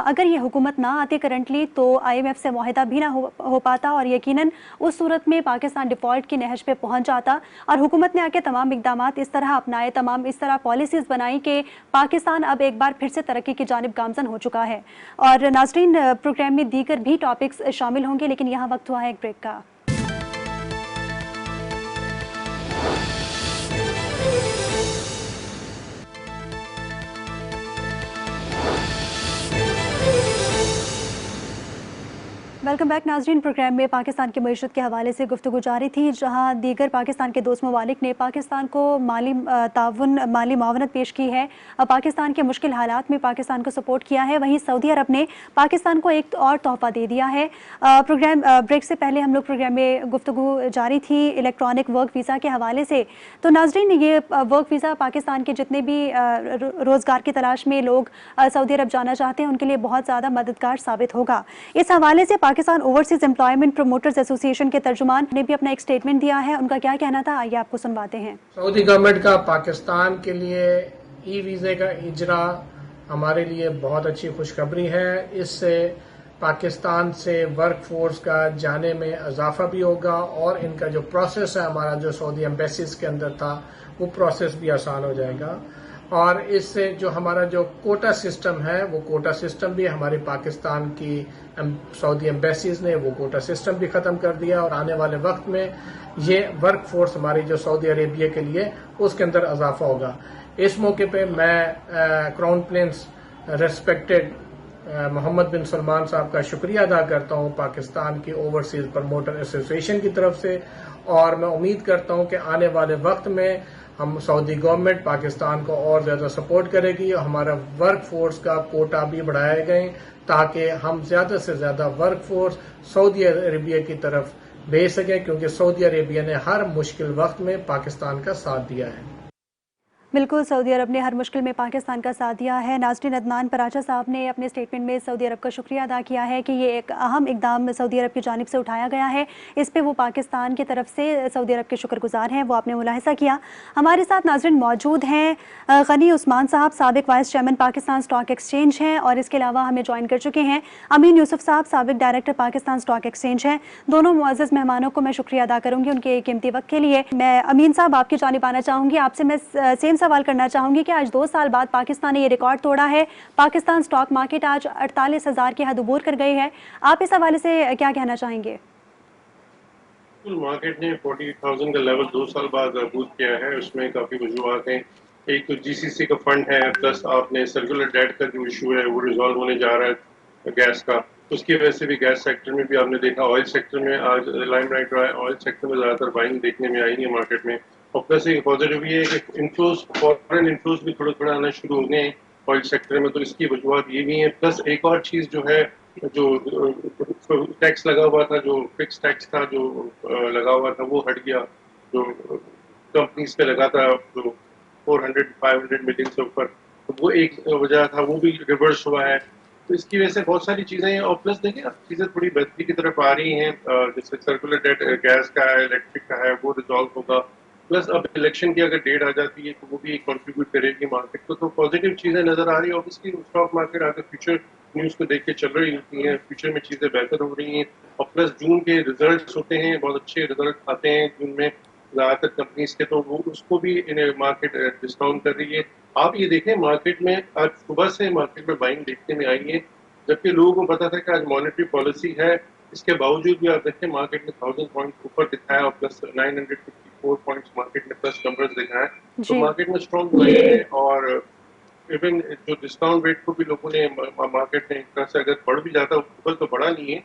अगर ये हुकूमत ना आती करंटली तो IMF से मुआहदा भी ना हो पाता और यकीनन उस सूरत में पाकिस्तान डिफ़ॉल्ट की नहज पे पहुँच जाता। और हुकूमत ने आके तमाम इकदाम इस तरह अपनाए, तमाम इस तरह पॉलिसीज़ बनाई कि पाकिस्तान अब एक बार फिर से तरक्की की जानिब गामजन हो चुका है। और नाज़रीन, प्रोग्राम में दीगर भी टॉपिक्स शामिल होंगे लेकिन यहाँ वक्त हुआ है एक ब्रेक का। वेलकम बैक नाज़रीन। प्रोग्राम में पाकिस्तान की मईशत के हवाले से गुफ्तगू जारी थी, जहां दीगर पाकिस्तान के दोस्त ममालिक ने पाकिस्तान को माली मावनत पेश की है, पाकिस्तान के मुश्किल हालात में पाकिस्तान को सपोर्ट किया है। वहीं सऊदी अरब ने पाकिस्तान को एक और तोहफा दे दिया है। प्रोग्राम ब्रेक से पहले हम लोग प्रोग्राम में गुफ्तगू जारी थी इलेक्ट्रॉनिक वर्क वीज़ा के हवाले से। तो नाज़रीन, ये वर्क वीज़ा पाकिस्तान के जितने भी रोज़गार की तलाश में लोग सऊदी अरब जाना चाहते हैं उनके लिए बहुत ज़्यादा मददगार साबित होगा। इस हवाले से Pakistan overseas employment promoters association के तर्जुमान ने भी अपना एक स्टेटमेंट दिया है। उनका क्या कहना था, आइए आपको सुनवाते हैं। सऊदी गवर्नमेंट का पाकिस्तान के लिए ई वीज़े का इजरा हमारे लिए बहुत अच्छी खुशखबरी है। इससे पाकिस्तान से वर्क फोर्स का जाने में इजाफा भी होगा और इनका जो प्रोसेस है हमारा जो सऊदी एम्बेसीज के अंदर था वो प्रोसेस भी आसान हो जाएगा। और इससे जो हमारा जो कोटा सिस्टम है वो कोटा सिस्टम भी हमारी पाकिस्तान की सऊदी एम्बेसीज ने वो कोटा सिस्टम भी खत्म कर दिया और आने वाले वक्त में ये वर्क फोर्स हमारी जो सऊदी अरेबिया के लिए उसके अंदर इजाफा होगा। इस मौके पे मैं क्राउन प्रिंस रेस्पेक्टेड मोहम्मद बिन सलमान साहब का शुक्रिया अदा करता हूं पाकिस्तान की ओवरसीज प्रमोटर एसोसिएशन की तरफ से और मैं उम्मीद करता हूं कि आने वाले वक्त में हम सऊदी गवर्नमेंट पाकिस्तान को और ज्यादा सपोर्ट करेगी और हमारा वर्क फोर्स का कोटा भी बढ़ाए गए ताकि हम ज्यादा से ज्यादा वर्क फोर्स सऊदी अरेबिया की तरफ भेज सकें, क्योंकि सऊदी अरेबिया ने हर मुश्किल वक्त में पाकिस्तान का साथ दिया है। बिल्कुल, सऊदी अरब ने हर मुश्किल में पाकिस्तान का साथ दिया है। नाज़रीन, अदनान पराचा साहब ने अपने स्टेटमेंट में सऊदी अरब का शुक्रिया अदा किया है कि ये एक अहम इकदाम सऊदी अरब की जानिब से उठाया गया है। इस पे वो पाकिस्तान की तरफ से सऊदी अरब के शुक्रगुजार हैं, वो आपने मुलाहिज़ा किया। हमारे साथ नाज़रीन मौजूद हैं गनी उस्मान साहब, साबिक vice chairman Pakistan stock exchange हैं, और इसके अलावा हमें ज्वाइन कर चुके हैं अमीन यूसुफ साहब, साबिक डायरेक्टर पाकिस्तान स्टॉक एक्सचेंज हैं। दोनों मुअज़्ज़ज़ मेहमानों को मैं शुक्रिया अदा करूँगी उनके कीमती वक्त के लिए। मैं अमीन साहब आपकी जानिब आना चाहूँगी। आपसे मैं सेम सवाल करना चाहूँगी कि आज 2 साल बाद पाकिस्तान ने ये रिकॉर्ड तोड़ा है। पाकिस्तान स्टॉक मार्केट आज 48,000 की हद अबूर कर गई है। आप इस हवाले से क्या कहना चाहेंगे? मार्केट ने 40,000 का लेवल 2 साल बाद अबूर किया है। उसमें काफ़ी वजूहत हैं। एक तो जीसीसी का फंड है, प्लस आपने सर्कुलर डेट का जो इशू है वो रिजॉल्व होने जा रहा है गैस का। उसकी वजह से भी गैस सेक्टर में भी आपने देखा, ऑयल सेक्टर में आज लाइमलाइट रहा है। ऑयल सेक्टर में ज़्यादातर बाइंग देखने में आई है मार्केट में। और प्लस एक पॉजिटिव ये है कि इनफ्लोज, फॉरेन इनफ्लोज भी थोड़ा थोड़ा आना शुरू हो गए हैं ऑयल सेक्टर में, तो इसकी वजूहत ये भी है। प्लस एक और चीज़ जो है, जो टैक्स लगा हुआ था, जो फिक्स टैक्स था जो लगा हुआ था, वो हट गया। जो कंपनीज पे लगा था, जो 400-500 मिलियन से ऊपर, तो वो एक वजह था, वो भी रिवर्स हुआ है। तो इसकी वजह से बहुत सारी चीज़ें हैं। और प्लस देखिए अब चीज़ें थोड़ी बेहतरी की तरफ आ रही हैं। जैसे सर्कुलर डेट गैस का है, इलेक्ट्रिक का है, वो रिजॉल्व होगा। प्लस अब इलेक्शन की अगर डेट आ जाती है तो वो भी कंट्रीब्यूट करेगी मार्केट को। तो पॉजिटिव चीज़ें नज़र आ रही है। ऑब्वियसली स्टॉक मार्केट आगे फ्यूचर न्यूज़ को देख के चल रही होती हैं, फ्यूचर में चीज़ें बेहतर हो रही हैं। और प्लस जून के रिजल्ट्स होते हैं, बहुत अच्छे रिजल्ट आते हैं जून में ज़्यादातर कंपनीज के, तो वो उसको भी इन्हें मार्केट डिस्काउंट कर रही है। आप ये देखें मार्केट में आज सुबह से मार्केट में बाइंग देखने में आई है, जबकि लोगों को पता था कि आज मॉनेटरी पॉलिसी है। इसके बावजूद भी आप देखें मार्केट में 1000 पॉइंट ऊपर दिखाया और प्लस 954 पॉइंट्स मार्केट में प्लस नंबर्स दिखाए। तो मार्केट में स्ट्रॉन्ग बाइंग है। और इवन जो डिस्काउंट रेट को भी लोगों ने मार्केट ने एक तरह से अगर बढ़ भी जाता, ऊपर तो बढ़ा नहीं है,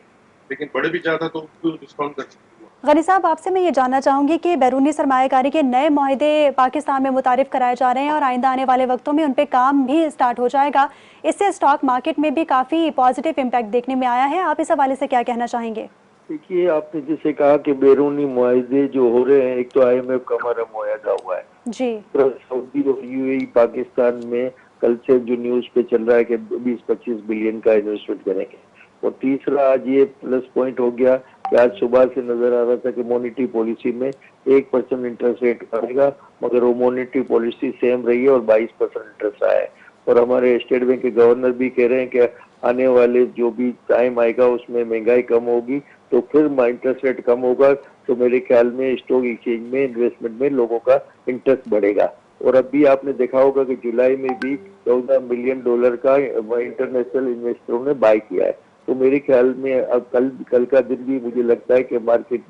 लेकिन बढ़ भी जाता तो उसको डिस्काउंट कर सकते हैं। गनी साहब, आपसे मैं ये जानना चाहूँगी कि बैरूनी सरमायाकारी के नए मुआहदे पाकिस्तान में मुतारिफ कराए जा रहे हैं और आइंदा आने वाले वक्तों में उन पर काम भी स्टार्ट हो जाएगा। इससे स्टॉक मार्केट में भी काफ़ी पॉजिटिव इम्पैक्ट देखने में आया है। आप इस हवाले से क्या कहना चाहेंगे? देखिए, आपने जैसे कहा कि बैरूनी मुआहदे जो हो रहे हैं, एक तो IMF का हमारा मुआहदा हुआ है जी, सऊदी और UAE पाकिस्तान में कल से जो न्यूज पे चल रहा है कि 20-25 बिलियन का इन्वेस्टमेंट करेंगे। और तीसरा आज ये प्लस पॉइंट हो गया कि आज सुबह से नजर आ रहा था कि मॉनेटरी पॉलिसी में 1% इंटरेस्ट रेट बढ़ेगा, मगर वो मॉनेटरी पॉलिसी सेम रही है और 22% इंटरेस्ट आया है। और हमारे स्टेट बैंक के गवर्नर भी कह रहे हैं कि आने वाले जो भी टाइम आएगा उसमें महंगाई कम होगी, तो फिर इंटरेस्ट रेट कम होगा, तो मेरे ख्याल में स्टॉक एक्सचेंज में इन्वेस्टमेंट में लोगों का इंटरेस्ट बढ़ेगा। और अभी आपने देखा होगा कि जुलाई में भी $14 मिलियन का इंटरनेशनल इन्वेस्टरों ने बाय किया है। तो मेरे ख्याल में अब कल का दिन भी मुझे लगता है कि मार्केट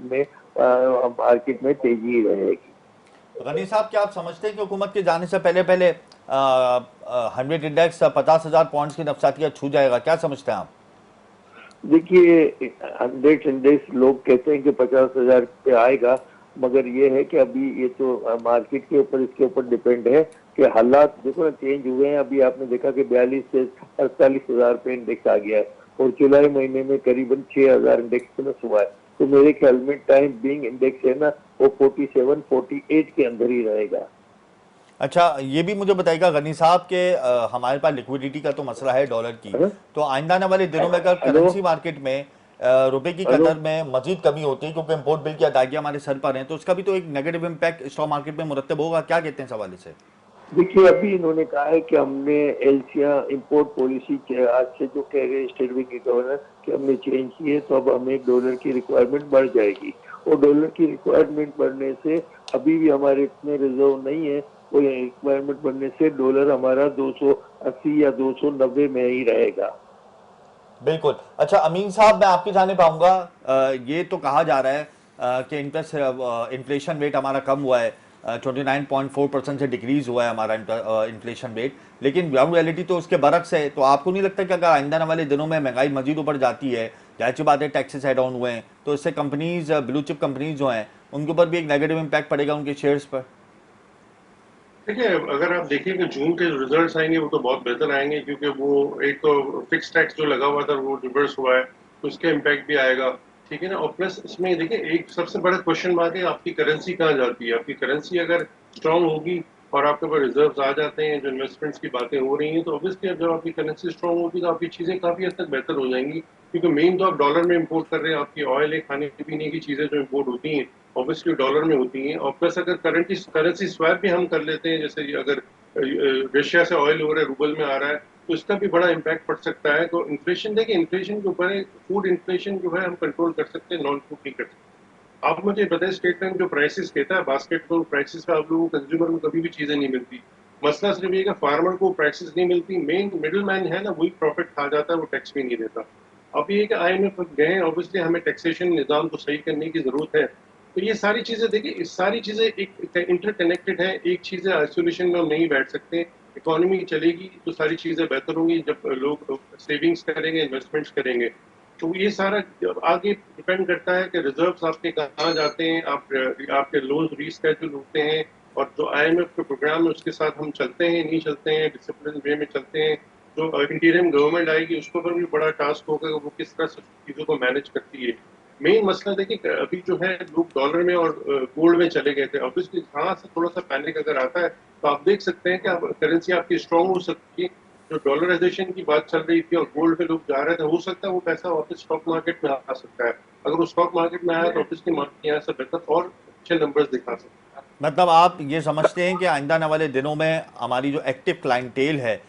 में तेजी रहेगी। गनी साहब, क्या आप समझते हैं कि हुकूमत के जाने से पहले 100 इंडेक्स 50,000 पॉइंट्स की नफसातियात छू जाएगा? क्या समझते हैं आप? देखिए, 100 इंडेक्स लोग कहते हैं कि 50,000 पे आएगा, मगर ये है कि अभी ये तो मार्केट के ऊपर, इसके ऊपर डिपेंड है कि हालात देखो ना चेंज हुए हैं। अभी आपने देखा कि 42 से 48,000 पे इंडेक्स आ गया है और जुलाई महीने में करीबन 6,000 इंडेक्स में हुआ है। तो मेरे ख्याल में टाइम बीइंग इंडेक्स है ना, वो 47-48 के अंदर ही रहेगा। अच्छा, ये भी मुझे बताइएगा गनी साहब के हमारे पास लिक्विडिटी का तो मसला है डॉलर की, तो आइंदा आने वाले दिनों में अगर करेंसी मार्केट में रुपए की कदर में मजीद कमी होती है क्योंकि इम्पोर्ट बिल की अदायगियां हमारे सर पर हैं, तो उसका भी तो एक नेगेटिव इम्पैक्ट स्टॉक मार्केट में मुरतब होगा। क्या कहते हैं इस हवाले से? देखिए, अभी इन्होंने कहा है कि हमने एलसीआर इंपोर्ट पॉलिसी आज से जो कह रहे स्टेट बैंक के गवर्नर कि हमने चेंज की है, तो अब हमें डॉलर की रिक्वायरमेंट बढ़ जाएगी। और डॉलर की रिक्वायरमेंट बढ़ने से अभी भी हमारे इतने रिजर्व नहीं है, वो रिक्वायरमेंट बढ़ने से डॉलर हमारा 280 या 290 में ही रहेगा। बिल्कुल। अच्छा अमीन साहब, मैं आपकी जानिब आऊंगा। ये तो कहा जा रहा है कि इन्फ्लेशन रेट हमारा कम हुआ है, 29.4% से डिक्रीज हुआ है हमारा इन्फ्लेशन रेट, लेकिन ग्राउंड रियलिटी तो उसके बरक्स है। तो आपको नहीं लगता कि अगर आइंदा आने वाले दिनों में महंगाई मजीद ऊपर जाती है, जाहिर सी बात है टैक्सेस हेड ऑन हुए हैं, तो इससे कंपनीज, ब्लू चिप कंपनीज जो हैं उनके ऊपर भी एक नेगेटिव इम्पैक्ट पड़ेगा उनके शेयर्स पर? देखिए, अगर आप देखिए कि जून के रिजल्ट्स आएंगे वो तो बहुत बेहतर आएंगे, क्योंकि वो एक तो फिक्स टैक्स जो लगा हुआ था वो रिवर्स हुआ है, तो उसका इम्पैक्ट भी आएगा, ठीक है ना। और प्लस इसमें देखिए एक सबसे बड़ा क्वेश्चन मार्क है, आपकी करेंसी कहाँ जाती है। आपकी करेंसी अगर स्ट्रांग होगी और आपके पास रिजर्व्स आ जाते हैं, जो इन्वेस्टमेंट्स की बातें हो रही हैं, तो ऑब्वियसली जब आपकी करेंसी स्ट्रॉन्ग होगी तो आपकी चीज़ें काफ़ी हद तक बेहतर हो जाएंगी, क्योंकि मेन तो आप डॉलर में इंपोर्ट कर रहे हैं। आपकी ऑयल है, खाने पीने की चीज़ें जो इंपोर्ट होती हैं ऑब्वियसली डॉलर में होती हैं। और प्लस अगर करेंसी स्वैप भी हम कर लेते हैं, जैसे अगर रशिया से ऑयल हो रहा है, रूबल में आ रहा है, तो इसका भी बड़ा इम्पैक्ट पड़ सकता है। तो इन्फ्लेशन, देखिए इन्फ्लेशन के ऊपर फूड इन्फ्लेशन जो है हम कंट्रोल कर सकते हैं, नॉन फूड नहीं कर सकते। आप मुझे बताएं, स्टेट बैंक जो प्राइसेस कहता है बास्केट को प्राइसेस का, आप लोगों को कंज्यूमर में कभी भी चीजें नहीं मिलती। मसला सिर्फ ये कि फार्मर को प्राइसेस नहीं मिलती, मेन मिडिल मैन है ना, वही प्रॉफिट खा जाता है, वो टैक्स भी नहीं देता। अब ये कि IMF गए, ऑब्वियसली हमें टैक्सेशन निजाम को सही करने की जरूरत है। तो ये सारी चीजें देखिए, इस सारी चीजें एक इंटरकनेक्टेड है, एक चीज है आइसोलेशन में हम नहीं बैठ सकते। इकोनॉमी चलेगी तो सारी चीजें बेहतर होंगी, जब लोग सेविंग्स करेंगे, इन्वेस्टमेंट्स करेंगे। तो ये सारा आगे डिपेंड करता है कि रिजर्व्स आपके कहाँ जाते हैं, आपके लोन रीस्केड्यूल होते हैं, और जो IMF के प्रोग्राम है उसके साथ हम चलते हैं, नहीं चलते हैं, डिसिप्लिन वे में चलते हैं। जो इंटीरियम गवर्नमेंट आएगी उसके ऊपर भी बड़ा टास्क होगा कि वो किस तरह से चीज़ों को मैनेज करती है। मेन मसला देखिए, अभी जो है लोग डॉलर में और गोल्ड में चले गए थे। ऑब्वियसली यहाँ से थोड़ा सा पैनिक अगर आता है तो आप देख सकते हैं कि करेंसी आपकी स्ट्रांग हो सकती है। जो डॉलराइजेशन की बात चल रही थी और गोल्ड पे लोग जा रहे थे, हो सकता है वो पैसा वापस स्टॉक मार्केट में आ सकता है। अगर वो स्टॉक मार्केट में आया तो ऑब्वियसली मार्केट यहाँ से बेहतर और अच्छे नंबर्स दिखा सकता है। मतलब आप ये समझते हैं कि आइंदा आने वाले दिनों में हमारी जो एक्टिव क्लाइंटेल है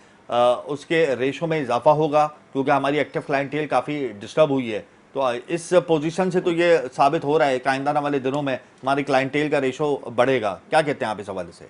उसके रेशो में इजाफा होगा, क्योंकि हमारी एक्टिव क्लाइंटेल काफ़ी डिस्टर्ब हुई है। तो इस पोजीशन से तो ये साबित हो रहा है कि आइंदा आने वाले दिनों में हमारी क्लाइंटेल का रेशो बढ़ेगा। क्या कहते हैं आप इस हवाले से?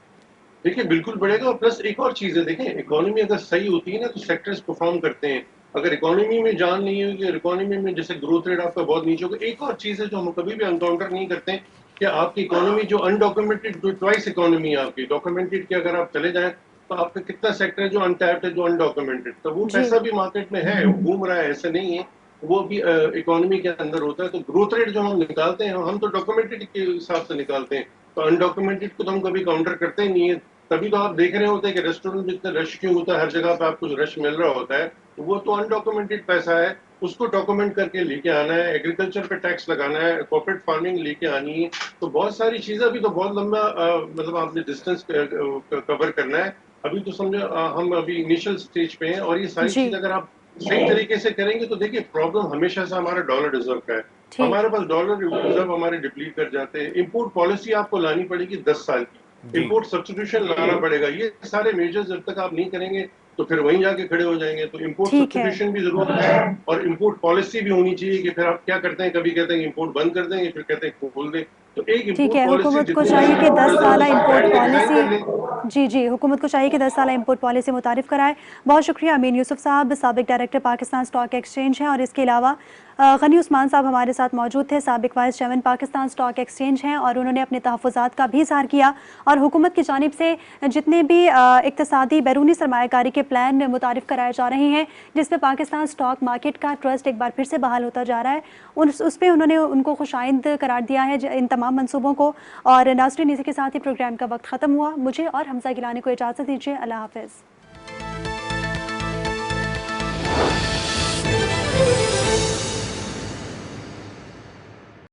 देखिए बिल्कुल बढ़ेगा, और प्लस एक और चीज़ है, देखिए इकोनॉमी अगर सही होती है ना तो सेक्टर्स परफॉर्म करते हैं। अगर इकोनॉमी में जान नहीं होगी, इकोनॉमी में जैसे ग्रोथ रेट आपका बहुत नीचे होगा। एक और चीज़ है जो हम कभी भी एनकाउंटर नहीं करते हैं, कि आपकी इकोनॉमी जो अनडॉक्यूमेंटेड, जो ट्वाइस इकोनॉमी है आपकी, डॉक्यूमेंटेड की अगर आप चले जाएं तो आपका कितना सेक्टर है जो अनटैप्ड है, जो अनडॉक्यूमेंटेड, तो वो जी। पैसा भी मार्केट में है, घूम रहा है, ऐसा नहीं है। वो भी इकोनॉमी के अंदर होता है। तो ग्रोथ रेट जो हम निकालते हैं, हम तो डॉक्यूमेंटेड के हिसाब से निकालते हैं, तो अनडॉक्यूमेंटेड को तो हम कभी काउंटर करते ही नहीं है। तभी तो आप देख रहे होते हैं कि रेस्टोरेंट में इतना रश क्यों होता है, हर जगह पे आपको रश मिल रहा होता है। तो वो तो अनडॉक्यूमेंटेड पैसा है, उसको डॉक्यूमेंट करके लेके आना है, एग्रीकल्चर पे टैक्स लगाना है, कॉर्पोरेट फार्मिंग लेके आनी है। तो बहुत सारी चीजें, अभी तो बहुत लंबा मतलब आपने डिस्टेंस कवर करना है। अभी तो समझो हम अभी इनिशियल स्टेज पे हैं, और ये सारी जी। चीज अगर आप सही तरीके से करेंगे तो देखिए, प्रॉब्लम हमेशा से हमारा डॉलर रिजर्व का है। ठीक। हमारे पास डॉलर रिजर्व हमारे डिप्लीट कर जाते हैं। इंपोर्ट पॉलिसी आपको लानी पड़ेगी 10 साल की, जी। इंपोर्ट सब्स्टिट्यूशन लाना पड़ेगा। ये सारे मेजर्स जब तक आप नहीं करेंगे तो फिर वहीं जाके खड़े हो जाएंगे। तो इंपोर्ट ठीक है। सब्स्टिट्यूशन भी जरूरत है, और इंपोर्ट पॉलिसी भी होनी चाहिए कि फिर आप क्या करते हैं, कभी कहते हैं इंपोर्ट बंद कर देंगे, फिर कहते हैं खोल दें। तो एक ठीक इंपोर्ट है, पॉलिसी हुकूमत को जितनी चाहिए कि 10 साल इंपोर्ट डिजाइन पॉलिसी, कर ले। जी, हुकूमत को चाहिए कि 10 साल इंपोर्ट पॉलिसी मुतारिफ कराए। बहुत शुक्रिया अमीन यूसुफ साहब, साबिक डायरेक्टर पाकिस्तान स्टॉक एक्सचेंज हैं, और इसके अलावा गनी उस्मान साहब हमारे साथ मौजूद थे, साबिक vice chairman Pakistan stock exchange हैं, और उन्होंने अपने तहफ़्फ़ुज़ात का भी इज़हार किया, और हुकूमत की जानिब से जितने भी इक़्तिसादी बैरूनी सरमायाकारी के प्लान मुतारिफ कराए जा रहे हैं, जिसमें पाकिस्तान स्टॉक मार्केट का ट्रस्ट एक बार फिर से बहाल होता जा रहा है, उस पर उन्होंने उनको खुशाइंद करार दिया है इन तमाम मनसूबों को। और नाज़रीन, इसी के साथ ही प्रोग्राम का वक्त ख़त्म हुआ। मुझे और हमज़ा गिलानी को इजाज़त दीजिए। अल्लाह हाफ़िज़।